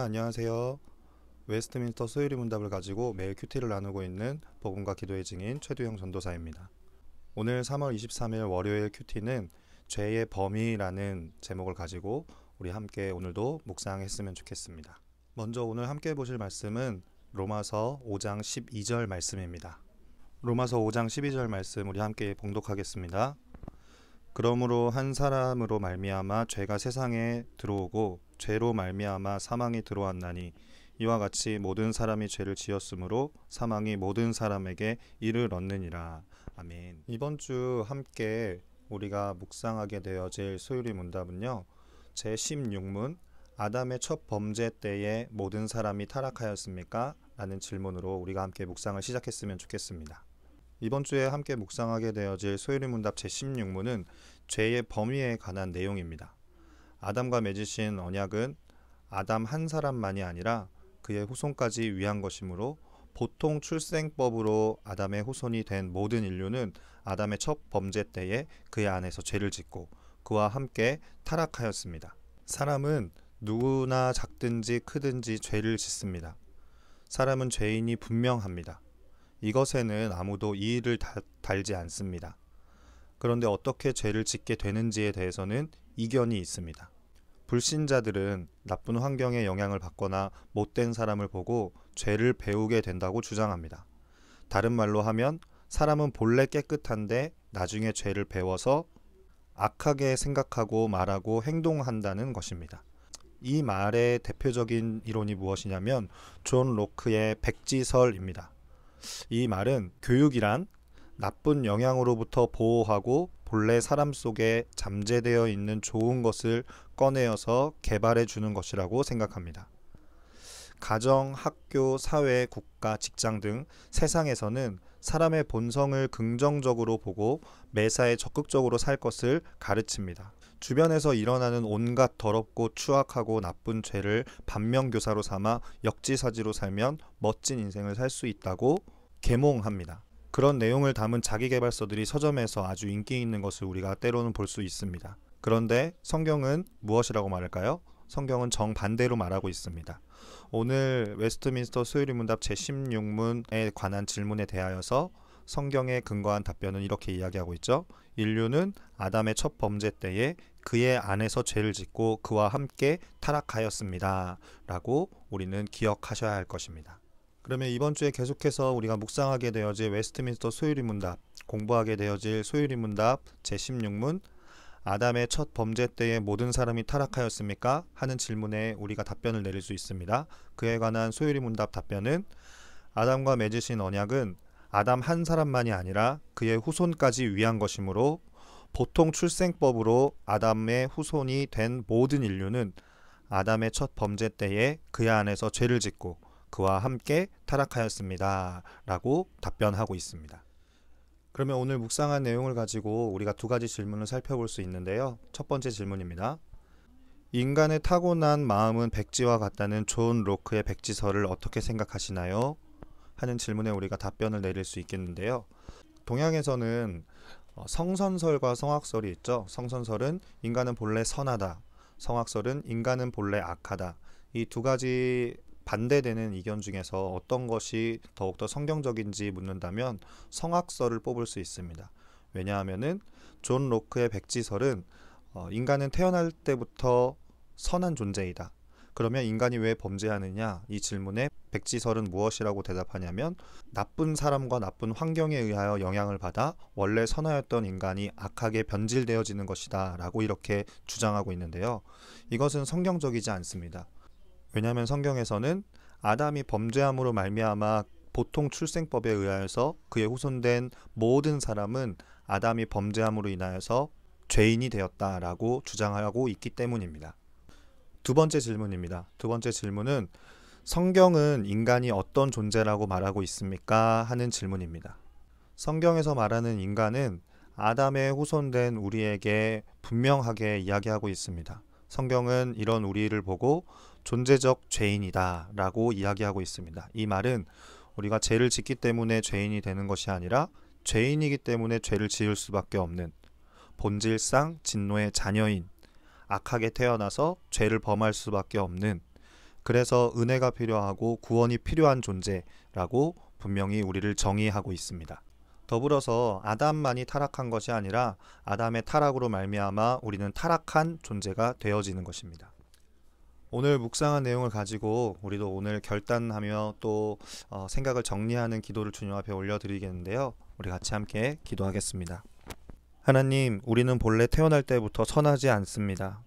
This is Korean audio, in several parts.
안녕하세요. 웨스트민스터 소유리 문답을 가지고 매일 큐티를 나누고 있는 복음과 기도의 증인 최두영 전도사입니다. 오늘 3월 23일 월요일 큐티는 죄의 범위라는 제목을 가지고 우리 함께 오늘도 묵상했으면 좋겠습니다. 먼저 오늘 함께 보실 말씀은 로마서 5장 12절 말씀입니다. 로마서 5장 12절 말씀 우리 함께 봉독하겠습니다. 그러므로 한 사람으로 말미암아 죄가 세상에 들어오고 죄로 말미암아 사망이 들어왔나니 이와 같이 모든 사람이 죄를 지었으므로 사망이 모든 사람에게 이를 얻느니라. 아멘. 이번 주 함께 우리가 묵상하게 되어질 소유리 문답은요, 제16문 아담의 첫 범죄 때에 모든 사람이 타락하였습니까? 라는 질문으로 우리가 함께 묵상을 시작했으면 좋겠습니다. 이번 주에 함께 묵상하게 되어질 소유리 문답 제16문은 죄의 범위에 관한 내용입니다. 아담과 맺으신 언약은 아담 한 사람만이 아니라 그의 후손까지 위한 것이므로 보통 출생법으로 아담의 후손이 된 모든 인류는 아담의 첫 범죄 때에 그의 안에서 죄를 짓고 그와 함께 타락하였습니다. 사람은 누구나 작든지 크든지 죄를 짓습니다. 사람은 죄인이 분명합니다. 이것에는 아무도 이의를 달지 않습니다. 그런데 어떻게 죄를 짓게 되는지에 대해서는 이견이 있습니다. 불신자들은 나쁜 환경에 영향을 받거나 못된 사람을 보고 죄를 배우게 된다고 주장합니다. 다른 말로 하면 사람은 본래 깨끗한데 나중에 죄를 배워서 악하게 생각하고 말하고 행동한다는 것입니다. 이 말의 대표적인 이론이 무엇이냐면 존 로크의 백지설입니다. 이 말은 교육이란 나쁜 영향으로부터 보호하고 본래 사람 속에 잠재되어 있는 좋은 것을 꺼내어서 개발해 주는 것이라고 생각합니다. 가정, 학교, 사회, 국가, 직장 등 세상에서는 사람의 본성을 긍정적으로 보고 매사에 적극적으로 살 것을 가르칩니다. 주변에서 일어나는 온갖 더럽고 추악하고 나쁜 죄를 반면교사로 삼아 역지사지로 살면 멋진 인생을 살 수 있다고 계몽합니다. 그런 내용을 담은 자기계발서들이 서점에서 아주 인기 있는 것을 우리가 때로는 볼 수 있습니다. 그런데 성경은 무엇이라고 말할까요? 성경은 정반대로 말하고 있습니다. 오늘 웨스트민스터 소유리 문답 제16문에 관한 질문에 대하여서 성경에 근거한 답변은 이렇게 이야기하고 있죠. 인류는 아담의 첫 범죄 때에 그의 안에서 죄를 짓고 그와 함께 타락하였습니다. 라고 우리는 기억하셔야 할 것입니다. 그러면 이번 주에 계속해서 우리가 묵상하게 되어질 웨스트민스터 소유리 문답, 공부하게 되어질 소유리 문답 제16문 아담의 첫 범죄 때에 모든 사람이 타락하였습니까? 하는 질문에 우리가 답변을 내릴 수 있습니다. 그에 관한 소유리 문답 답변은 아담과 맺으신 언약은 아담 한 사람만이 아니라 그의 후손까지 위한 것이므로 보통 출생법으로 아담의 후손이 된 모든 인류는 아담의 첫 범죄 때에 그의 안에서 죄를 짓고 그와 함께 타락하였습니다. 라고 답변하고 있습니다. 그러면 오늘 묵상한 내용을 가지고 우리가 두 가지 질문을 살펴볼 수 있는데요. 첫 번째 질문입니다. 인간의 타고난 마음은 백지와 같다는 존 로크의 백지설을 어떻게 생각하시나요? 하는 질문에 우리가 답변을 내릴 수 있겠는데요. 동양에서는 성선설과 성악설이 있죠. 성선설은 인간은 본래 선하다. 성악설은 인간은 본래 악하다. 이 두 가지 반대되는 의견 중에서 어떤 것이 더욱더 성경적인지 묻는다면 성악설을 뽑을 수 있습니다. 왜냐하면은 존 로크의 백지설은 인간은 태어날 때부터 선한 존재이다. 그러면 인간이 왜 범죄하느냐? 이 질문에 백지설은 무엇이라고 대답하냐면 나쁜 사람과 나쁜 환경에 의하여 영향을 받아 원래 선하였던 인간이 악하게 변질되어지는 것이다 라고 이렇게 주장하고 있는데요. 이것은 성경적이지 않습니다. 왜냐하면 성경에서는 아담이 범죄함으로 말미암아 보통 출생법에 의하여서 그의 후손된 모든 사람은 아담이 범죄함으로 인하여서 죄인이 되었다라고 주장하고 있기 때문입니다. 두 번째 질문입니다. 두 번째 질문은 성경은 인간이 어떤 존재라고 말하고 있습니까? 하는 질문입니다. 성경에서 말하는 인간은 아담의 후손된 우리에게 분명하게 이야기하고 있습니다. 성경은 이런 우리를 보고 존재적 죄인이다 라고 이야기하고 있습니다. 이 말은 우리가 죄를 짓기 때문에 죄인이 되는 것이 아니라 죄인이기 때문에 죄를 지을 수밖에 없는 본질상 진노의 자녀인 악하게 태어나서 죄를 범할 수밖에 없는 그래서 은혜가 필요하고 구원이 필요한 존재라고 분명히 우리를 정의하고 있습니다. 더불어서 아담만이 타락한 것이 아니라 아담의 타락으로 말미암아 우리는 타락한 존재가 되어지는 것입니다. 오늘 묵상한 내용을 가지고 우리도 오늘 결단하며 또 생각을 정리하는 기도를 주님 앞에 올려드리겠는데요. 우리 같이 함께 기도하겠습니다. 하나님, 우리는 본래 태어날 때부터 선하지 않습니다.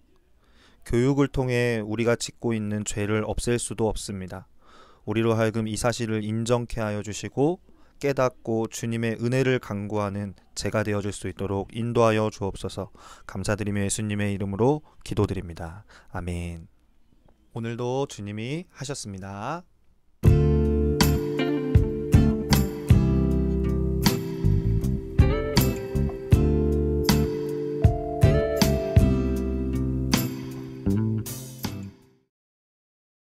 교육을 통해 우리가 짓고 있는 죄를 없앨 수도 없습니다. 우리로 하여금 이 사실을 인정케 하여 주시고 깨닫고 주님의 은혜를 간구하는 제가 되어줄 수 있도록 인도하여 주옵소서. 감사드리며 예수님의 이름으로 기도드립니다. 아멘. 오늘도 주님이 하셨습니다.